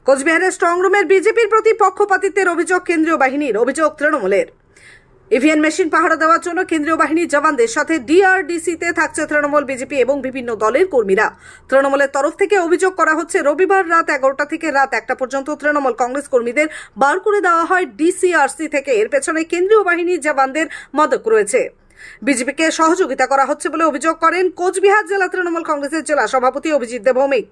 কোচবিহারের স্ট্রংরুমের বিজেপির প্রতি পক্ষপাতিত্বের অভিযোগ কেন্দ্রীয় বাহিনীর, অভিযোগ তৃণমূলের। ইভিএম মেশিন পাহারা দেওয়ার জন্য কেন্দ্রীয় বাহিনীর জওয়ানদের সাথে ডিআরডিসিতে থাকছে তৃণমূল, বিজেপি এবং বিভিন্ন দলের কর্মীরা। তৃণমূলের তরফ থেকে অভিযোগ করা হচ্ছে, রবিবার রাত 11টা থেকে রাত 1টা পর্যন্ত তৃণমূল কংগ্রেস কর্মীদের বার করে দেওয়া হয় ডিসিআরসি থেকে। এর পেছনে কেন্দ্রীয় বাহিনীর জওয়ানদের মদত রয়েছে। বিজেপিকে সহযোগিতা করা হচ্ছে বলে অভিযোগ করেন কোচবিহার জেলা তৃণমূল কংগ্রেসের জেলা সভাপতি অভিজিৎ দেবভৌমিক।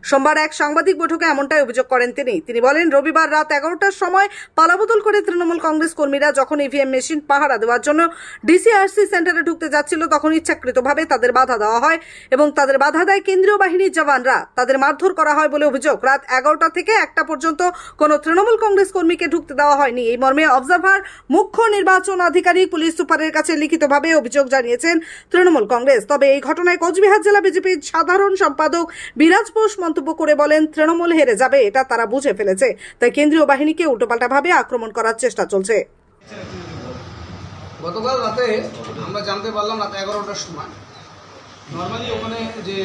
সোমবার এক সাংবাদিক বৈঠকে এমনটাই অভিযোগ করেন তিনি বলেন, রবিবার রাত 11টার সময় পালাবদল করে তৃণমূল কংগ্রেস কর্মীরা যখন ইভিএম মেশিন পাহারা দেওয়ার জন্য ডিসিআরসি সেন্টারে ঢুকতে যাচ্ছিল, তখন ইচ্ছাকৃতভাবে তাদের বাধা দেওয়া হয় এবং তাদের বাধা দেয় কেন্দ্রীয় বাহিনীর জওয়ানরা। তাদের মারধর করা হয় বলে অভিযোগ। রাত 11টা থেকে 1টা পর্যন্ত কোনো তৃণমূল কংগ্রেস কর্মীকে ঢুকতে দেওয়া হয়নি। এই মর্মে অবজারভার মুখ্য নির্বাচন আধিকারিক পুলিশ সুপারের কাছে লিখিতভাবে অভিযোগ জানিয়েছেন তৃণমূল কংগ্রেস। তবে এই ঘটনায় কোচবিহার জেলা বিজেপির সাধারণ সম্পাদক বিরাজ বোস মন্তব্য করে বলেন, তৃণমূল হেরে যাবে এটা তারা বুঝে ফেলেছে, তাই কেন্দ্রীয় বাহিনীকে উল্টোপাল্টা ভাবে আক্রমণ করার চেষ্টা চলছে। গতকাল রাতে আমরা জানতে পারলাম রাত 11টার সময় নর্মালি ওখানে যে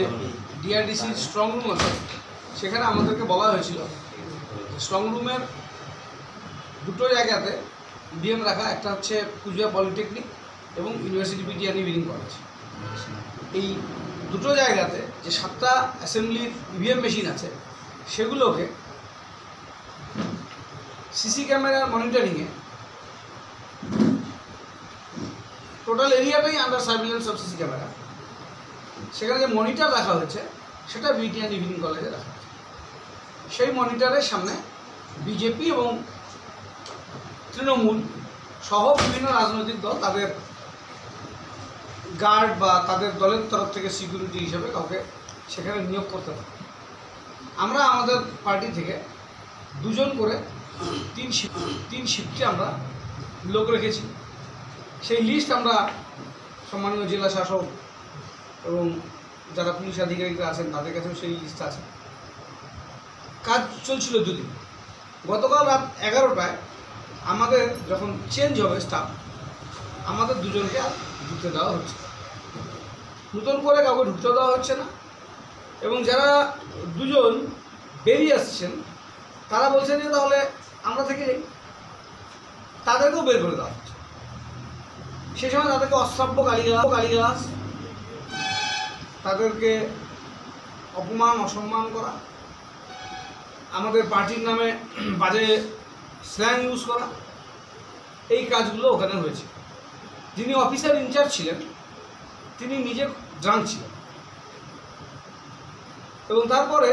ডিআরডিসি স্ট্রং রুম আছে সেখানে আমাদেরকে বলা হয়েছিল স্ট্রং রুমের দুটো জায়গাতে ইভিএম রাখা, একটা হচ্ছে কুচবিহার পলিটেকনিক এবং ইউনিভার্সিটি বিটিআর ইভিনিং কলেজ। এই দুটো জায়গাতে যে 7টা অ্যাসেম্বলির ইভিএম মেশিন আছে সেগুলোকে সিসি ক্যামেরার মনিটরিংয়ে টোটাল এরিয়াটাই under surveillance of CC camera. সেখানে যে মনিটর রাখা হয়েছে সেটা বিটিআর ইভিনিং কলেজে রাখা হয়েছে। সেই মনিটরের সামনে বিজেপি এবং তৃণমূল সহ বিভিন্ন রাজনৈতিক দল তাদের গার্ড বা তাদের দলের তরফ থেকে সিকিউরিটি হিসেবে কাউকে সেখানে নিয়োগ করতে পারে। আমরা আমাদের পার্টি থেকে 2 জন করে 3 শিফটে আমরা লোক রেখেছি। সেই লিস্ট আমরা সম্মানীয় জেলা শাসক এবং যারা পুলিশ আধিকারিকরা আছেন তাদের কাছেও সেই লিস্ট আছে। কাজ চলছিল 2 দিন। গতকাল রাত 11টায় আমাদের যখন চেঞ্জ হবে স্টাফ, আমাদের 2 জনকে আর ঢুকতে দেওয়া হচ্ছে, নতুন করে কাউকে ঢুকতে দেওয়া হচ্ছে না। এবং যারা 2 জন বেরিয়ে আসছেন তারা বলছেন যে তাহলে আমরা থেকে যাই, তাদেরকেও বের করে দেওয়া হচ্ছে। সেই সময় তাদেরকে অশ্রাব্য গালিগালাজ, তাদেরকে অপমান অসম্মান করা, আমাদের পার্টির নামে বাজে স্ল্যাং ইউজ করা, এই কাজগুলো ওখানে হয়েছে। যিনি অফিসার ইনচার্জ ছিলেন তিনি নিজে ড্রাঙ্ক ছিলেন। এবং তারপরে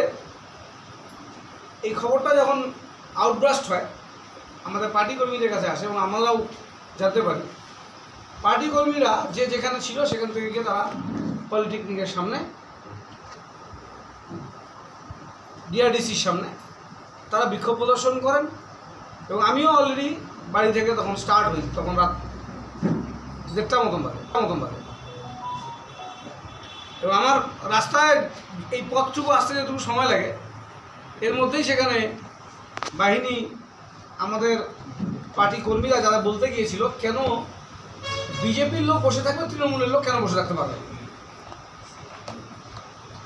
এই খবরটা যখন আউটব্রাস্ট হয় আমাদের পার্টি কর্মীদের কাছে আসে এবং আমরাও জানতে পারি, পার্টি কর্মীরা যে যেখানে ছিল সেখান থেকে গিয়ে তারা পলিটেকনিকের সামনে ডিআরডিসির সামনে তারা বিক্ষোভ প্রদর্শন করেন। এবং আমিও অলরেডি বাড়ি থেকে তখন স্টার্ট হই, তখন রাত 1:30 মতন বাজে। এবং আমার রাস্তায় এই পথটুকু আসতে যেটুকু সময় লাগে এর মধ্যেই সেখানে বাহিনী আমাদের পার্টি কর্মীরা যারা বলতে গিয়েছিল, কেন বিজেপির লোক বসে থাকবে, তৃণমূলের লোক কেন বসে থাকতে পারবে,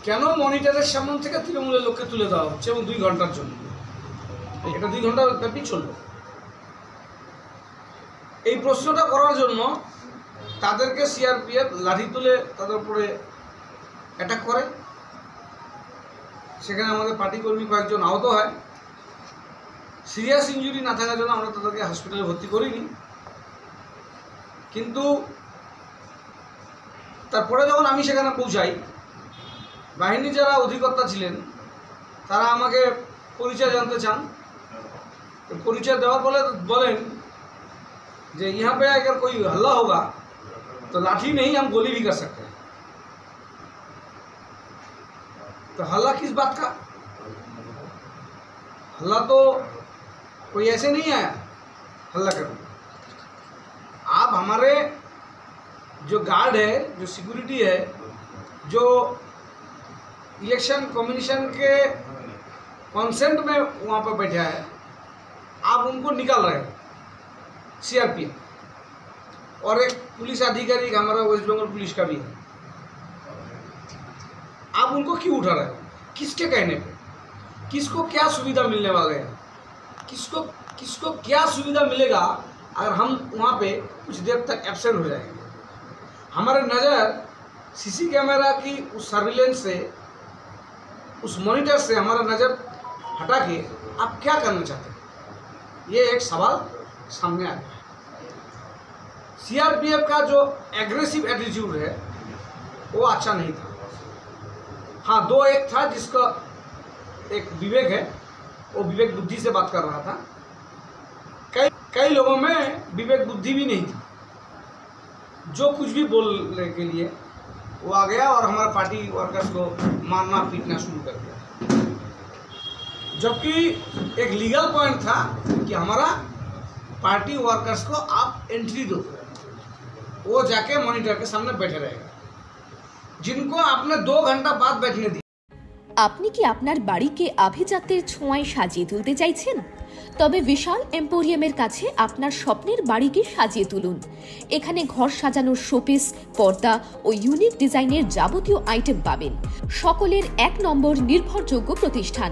কেন মনিটরের সামনে থেকে তৃণমূলের লোককে তুলে দেওয়া হচ্ছে এবং 2 ঘন্টার জন্য, এটা 2 ঘন্টা ব্যাপী চলল। এই প্রশ্নটা করার জন্য তাদেরকে সিআরপিএফ লাঠি তুলে তাদের উপরে অ্যাটাক করে। সেখানে আমাদের পার্টি কর্মী কয়েকজন আহত হয়। সিরিয়াস ইনজুরি না থাকার জন্য আমরা তাদেরকে হসপিটালে ভর্তি করিনি। কিন্তু তারপরে যখন আমি সেখানে পৌঁছাই, বাহিনীর যারা অধিকর্তা ছিলেন তারা আমাকে পরিচয় জানতে চান। পরিচয় দেওয়ার ফলে বলেন যে यहाँ पे अगर कोई हल्ला होगा तो लाठी नहीं, हम गोली भी कर सकते हैं। तो हल्ला किस बात का? हल्ला तो कोई ऐसे नहीं आया हल्ला करने। आप हमारे जो गार्ड है, जो सिक्योरिटी है, जो इलेक्शन कमीशन के कंसेंट में वहाँ पर बैठा है, आप उनको निकाल रहे हैं। सीआरपीएफ और एक पुलिस अधिकारी हमारा वेस्ट बंगाल पुलिस का भी है, आप उनको क्यों उठा रहे हो, किसके कहने पे, किसको क्या सुविधा मिलने वाले हैं, किसको क्या सुविधा मिलेगा अगर हम वहाँ पे कुछ देर तक एब्सेंट हो जाएंगे। हमारे नज़र सीसी कैमरा की उस सर्विलेंस से, उस मॉनिटर से हमारा नज़र हटा के आप क्या करना चाहते हैं, ये एक सवाल सामने आ गया है। सीआरपीएफ का जो एग्रेसिव एटीट्यूड है वो अच्छा नहीं था। हाँ, दो एक था जिसका एक विवेक है, वो विवेक बुद्धि से बात कर रहा था। कई लोगों में विवेक बुद्धि भी नहीं थी, जो कुछ भी बोलने के लिए वो आ गया और हमारे पार्टी वर्कर्स को मारना पीटना शुरू कर दिया। जबकि एक लीगल पॉइंट था कि हमारा पार्टी वर्कर्स को आप एंट्री दो, वो जाके मॉनिटर के सामने बैठे रहेगा, जिनको आपने 2 घंटा बाद बैठने दिया। আপনি কি আপনার বাড়িকে আভিজাত্যের ছোঁয়ায় সাজিয়ে তুলতে চাইছেন? তবে বিশাল এম্পোরিয়ামের কাছে আপনার স্বপ্নের বাড়িকে সাজিয়ে তুলুন। এখানে ঘর সাজানোর শোপিস, পর্দা ও ইউনিক ডিজাইনের যাবতীয় আইটেম পাবেন। সকলের 1 নম্বর নির্ভরযোগ্য প্রতিষ্ঠান,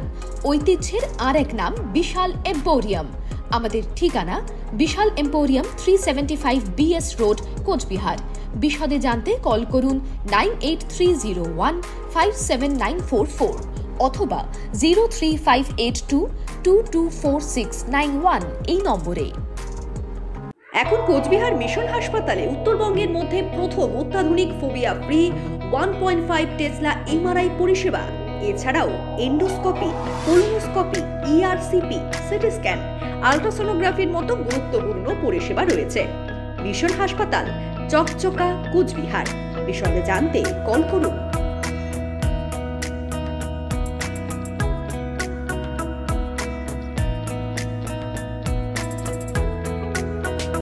ঐতিহ্যের আর এক নাম বিশাল এম্পোরিয়াম। আমাদের ঠিকানা বিশাল এম্পোরিয়াম 375 BS রোড, কোচবিহার। বিশদে জানতে কল করুন 9830157944 অথবা 03582224691 এই নম্বরে। এখন কোচবিহার মিশন হাসপাতালে উত্তরবঙ্গের মধ্যে প্রথম অত্যাধুনিক ফোবিয়া ফ্রি 1.5 টেসলা এমআরআই পরিষেবা। এছাড়াও endoscopy, colonoscopy, ERCP, CT scan, আল্ট্রাসোনোগ্রাফির মতো গুরুত্বপূর্ণ পরিষেবা রয়েছে। মিশন হাসপাতাল, চকচকা, কোচবিহার। বিশদে জানতে কল করুন